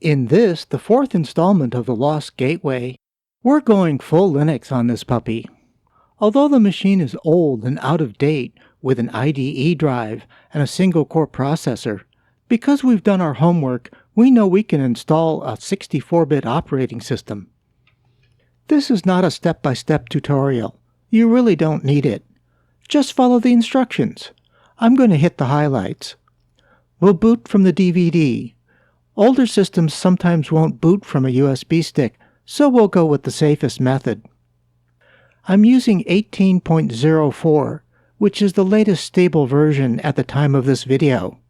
In this, the fourth installment of the Lost Gateway, we're going full Linux on this puppy. Although the machine is old and out of date with an IDE drive and a single-core processor, because we've done our homework, we know we can install a 64-bit operating system. This is not a step-by-step tutorial. You really don't need it. Just follow the instructions. I'm going to hit the highlights. We'll boot from the DVD. Older systems sometimes won't boot from a USB stick, so we'll go with the safest method. I'm using 18.04, which is the latest stable version at the time of this video.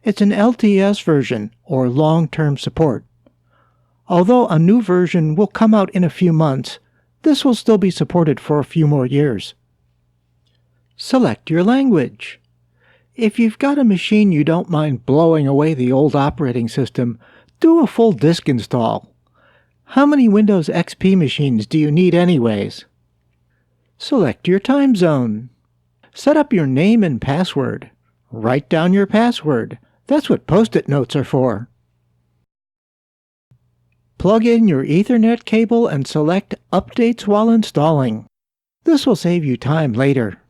It's an LTS version, or long-term support. Although a new version will come out in a few months, this will still be supported for a few more years. Select your language. If you've got a machine you don't mind blowing away the old operating system, do a full disk install. How many Windows XP machines do you need anyways? Select your time zone. Set up your name and password. Write down your password. That's what Post-it notes are for. Plug in your Ethernet cable and select Updates while installing. This will save you time later.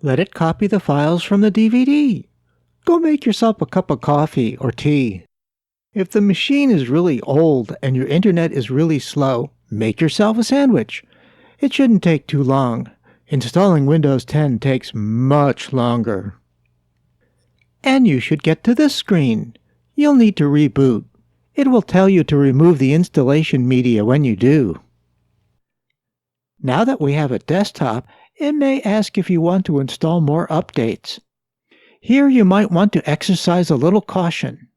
Let it copy the files from the DVD. Go make yourself a cup of coffee or tea. If the machine is really old and your internet is really slow, make yourself a sandwich. It shouldn't take too long. Installing Windows 10 takes much longer. And you should get to this screen. You'll need to reboot. It will tell you to remove the installation media when you do. Now that we have a desktop, it may ask if you want to install more updates. Here you might want to exercise a little caution.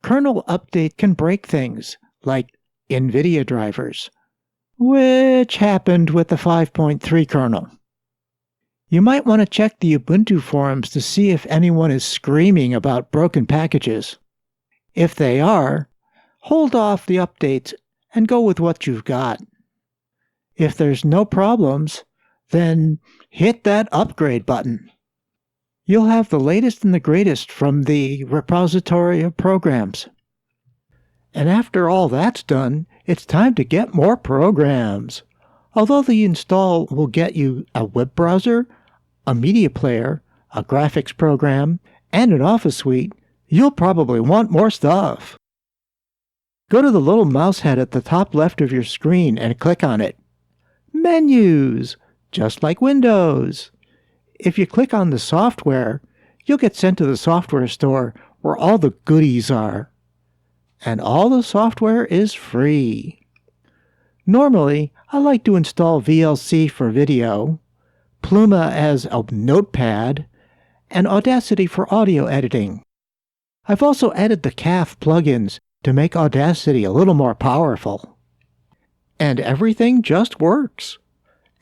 Kernel update can break things, like NVIDIA drivers, which happened with the 5.3 kernel. You might want to check the Ubuntu forums to see if anyone is screaming about broken packages. If they are, hold off the updates and go with what you've got. If there's no problems, then hit that upgrade button. You'll have the latest and the greatest from the repository of programs. And after all that's done, it's time to get more programs. Although the install will get you a web browser, a media player, a graphics program, and an Office suite, you'll probably want more stuff. Go to the little mouse head at the top left of your screen and click on it. Menus, just like Windows. If you click on the software, you'll get sent to the software store where all the goodies are. And all the software is free. Normally, I like to install VLC for video, Pluma as a notepad, and Audacity for audio editing. I've also added the CAF plugins to make Audacity a little more powerful. And everything just works.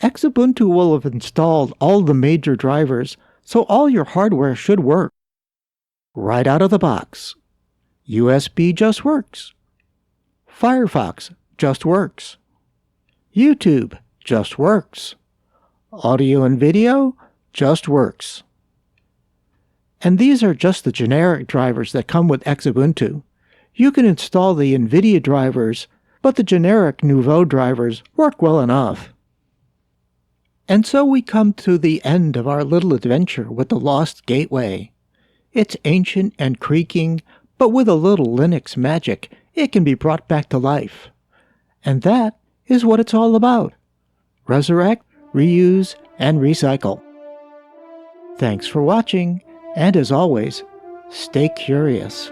Xubuntu will have installed all the major drivers, so all your hardware should work. Right out of the box. USB just works. Firefox just works. YouTube just works. Audio and video just works. And these are just the generic drivers that come with Xubuntu. You can install the NVIDIA drivers, but the generic Nouveau drivers work well enough. And so we come to the end of our little adventure with the Lost Gateway. It's ancient and creaking, but with a little Linux magic, it can be brought back to life. And that is what it's all about. Resurrect, reuse, and recycle. Thanks for watching, and as always, stay curious.